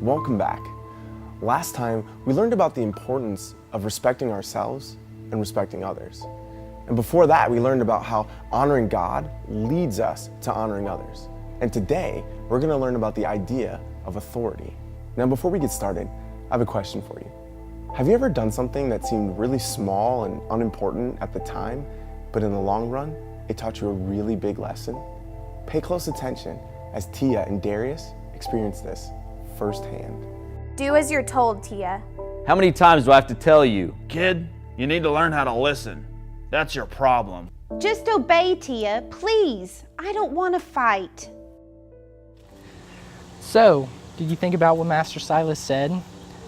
Welcome back. Last time, we learned about the importance of respecting ourselves and respecting others. And before that, we learned about how honoring God leads us to honoring others. And today, we're going to learn about the idea of authority. Now, before we get started, I have a question for you. Have you ever done something that seemed really small and unimportant at the time, but in the long run, it taught you a really big lesson? Pay close attention as Tia and Darius experience this firsthand. Do as you're told, Tia. How many times do I have to tell you? Kid, you need to learn how to listen. That's your problem. Just obey, Tia, please. I don't want to fight. So, did you think about what Master Silas said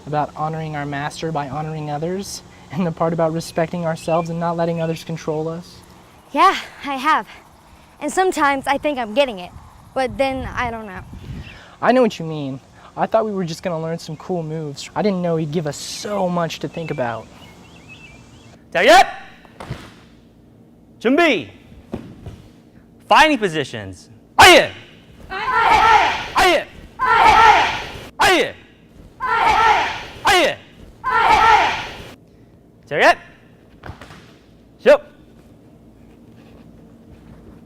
about honoring our master by honoring others, and the part about respecting ourselves and not letting others control us? Yeah, I have. And sometimes I think I'm getting it, but then I don't know. I know what you mean. I thought we were just going to learn some cool moves. I didn't know he'd give us so much to think about. Tayyip! 준비! Fighting positions. Aye! Aye! Aye! Aye! Tayyip! Shoot!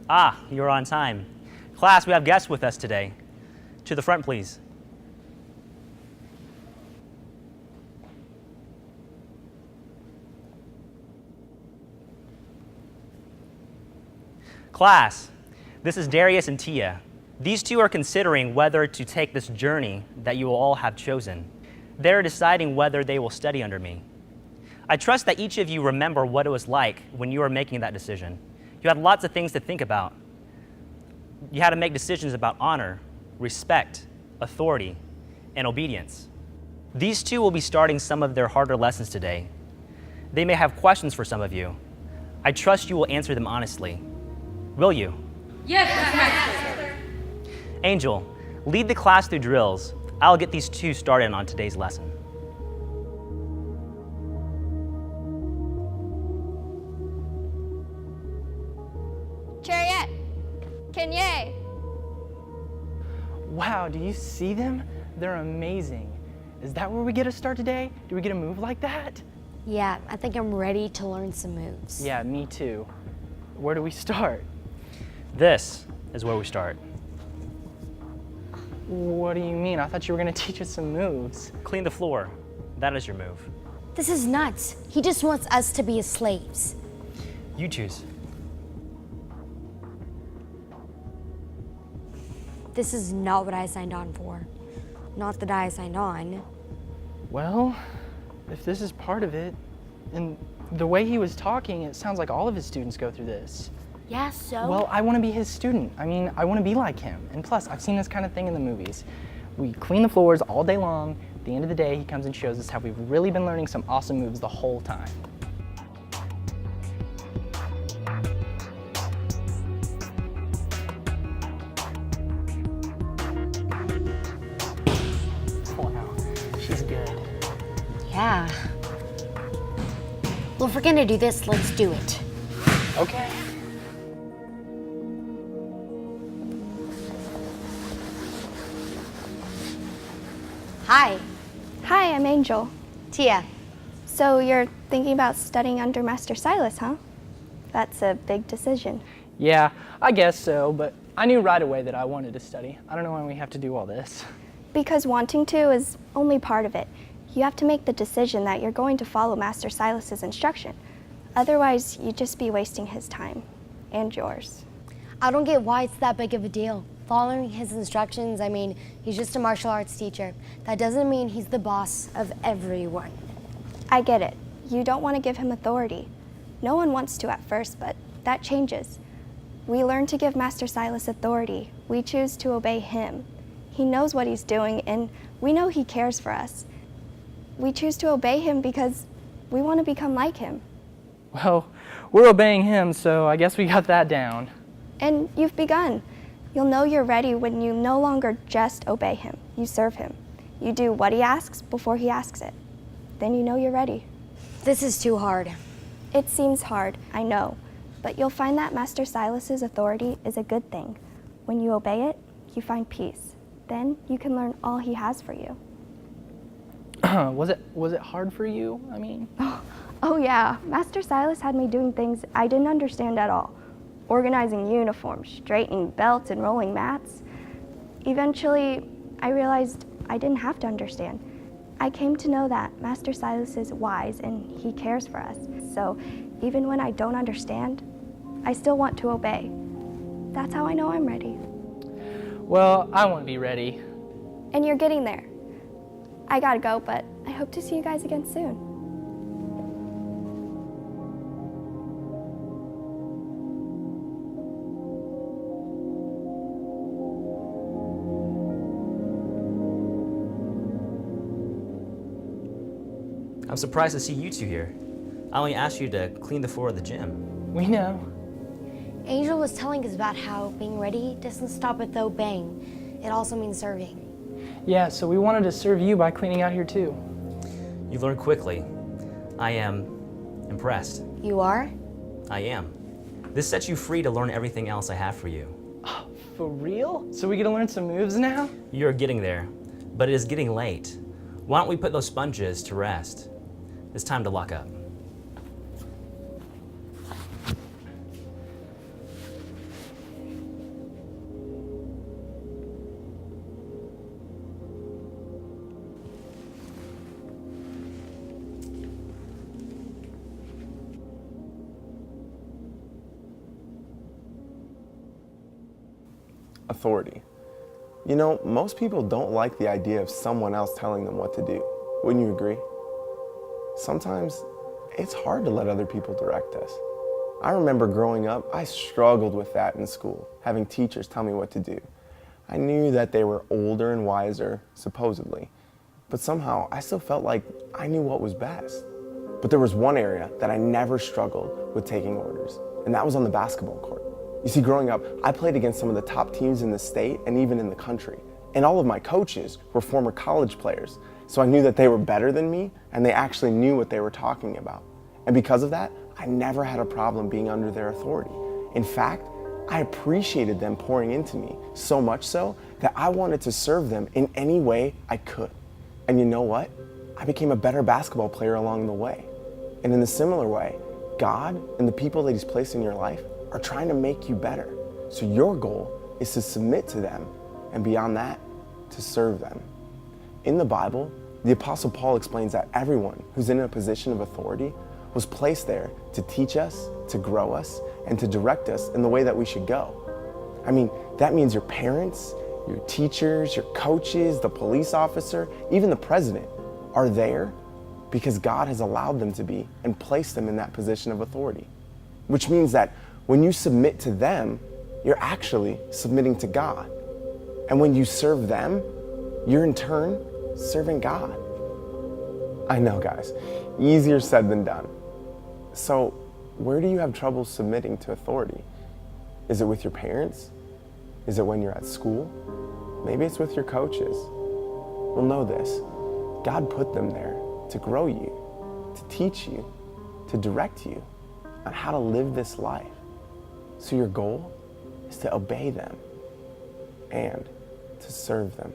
Ah, you're on time. Class, we have guests with us today. To the front, please. Class, this is Darius and Tia. These two are considering whether to take this journey that you will all have chosen. They're deciding whether they will study under me. I trust that each of you remember what it was like when you were making that decision. You had lots of things to think about. You had to make decisions about honor, respect, authority, and obedience. These two will be starting some of their harder lessons today. They may have questions for some of you. I trust you will answer them honestly. Will you? Yes, Master. Angel, lead the class through drills. I'll get these two started on today's lesson. Chariot! Kanye! Wow, do you see them? They're amazing. Is that where we get to start today? Do we get a move like that? Yeah, I think I'm ready to learn some moves. Yeah, me too. Where do we start? This is where we start. What do you mean? I thought you were going to teach us some moves. Clean the floor. That is your move. This is nuts. He just wants us to be his slaves. You choose. This is not what I signed on for. Not that I signed on. Well, if this is part of it, and the way he was talking, it sounds like all of his students go through this. Yeah, so? Well, I want to be his student. I mean, I want to be like him. And plus, I've seen this kind of thing in the movies. We clean the floors all day long. At the end of the day, he comes and shows us how we've really been learning some awesome moves the whole time. Wow, she's good. Yeah. Well, if we're gonna do this, let's do it. Okay. Hi. Hi, I'm Angel. Tia. So you're thinking about studying under Master Silas, huh? That's a big decision. Yeah, I guess so, but I knew right away that I wanted to study. I don't know why we have to do all this. Because wanting to is only part of it. You have to make the decision that you're going to follow Master Silas's instruction. Otherwise, you'd just be wasting his time and yours. I don't get why it's that big of a deal. Following his instructions, I mean, he's just a martial arts teacher. That doesn't mean he's the boss of everyone. I get it. You don't want to give him authority. No one wants to at first, but that changes. We learn to give Master Silas authority. We choose to obey him. He knows what he's doing, and we know he cares for us. We choose to obey him because we want to become like him. Well, we're obeying him, so I guess we got that down. And you've begun. You'll know you're ready when you no longer just obey him. You serve him. You do what he asks before he asks it. Then you know you're ready. This is too hard. It seems hard, I know, but you'll find that Master Silas's authority is a good thing. When you obey it, you find peace. Then you can learn all he has for you. Was it hard for you? I mean, Oh yeah, Master Silas had me doing things I didn't understand at all. Organizing uniforms, straightening belts, and rolling mats. Eventually, I realized I didn't have to understand. I came to know that Master Silas is wise and he cares for us. So even when I don't understand, I still want to obey. That's how I know I'm ready. well, I want to be ready. And you're getting there. I gotta go, but I hope to see you guys again soon. I'm surprised to see you two here. I only asked you to clean the floor of the gym. We know. Angel was telling us about how being ready doesn't stop with obeying. It also means serving. Yeah, so we wanted to serve you by cleaning out here too. You learned quickly. I am impressed. You are? I am. This sets you free to learn everything else I have for you. For real? So we get to learn some moves now? You're getting there, but it is getting late. Why don't we put those sponges to rest? It's time to lock up. Authority. You know, most people don't like the idea of someone else telling them what to do. Wouldn't you agree? Sometimes it's hard to let other people direct us. I remember growing up, I struggled with that in school, having teachers tell me what to do. I knew that they were older and wiser, supposedly, but somehow I still felt like I knew what was best. But there was one area that I never struggled with taking orders, and that was on the basketball court. You see, growing up, I played against some of the top teams in the state and even in the country. And all of my coaches were former college players, so I knew that they were better than me and they actually knew what they were talking about. And because of that, I never had a problem being under their authority. In fact, I appreciated them pouring into me, so much so that I wanted to serve them in any way I could. And you know what? I became a better basketball player along the way. And in a similar way, God and the people that He's placed in your life are trying to make you better. So your goal is to submit to them, and beyond that, to serve them. In the Bible, the Apostle Paul explains that everyone who's in a position of authority was placed there to teach us, to grow us, and to direct us in the way that we should go. I mean, that means your parents, your teachers, your coaches, the police officer, even the president are there because God has allowed them to be and placed them in that position of authority. Which means that when you submit to them, you're actually submitting to God. And when you serve them, you're in turn serving God. I know, guys, easier said than done. So, where do you have trouble submitting to authority? Is it with your parents? Is it when you're at school? Maybe it's with your coaches. Well, know this, God put them there to grow you, to teach you, to direct you on how to live this life. So your goal is to obey them and to serve them.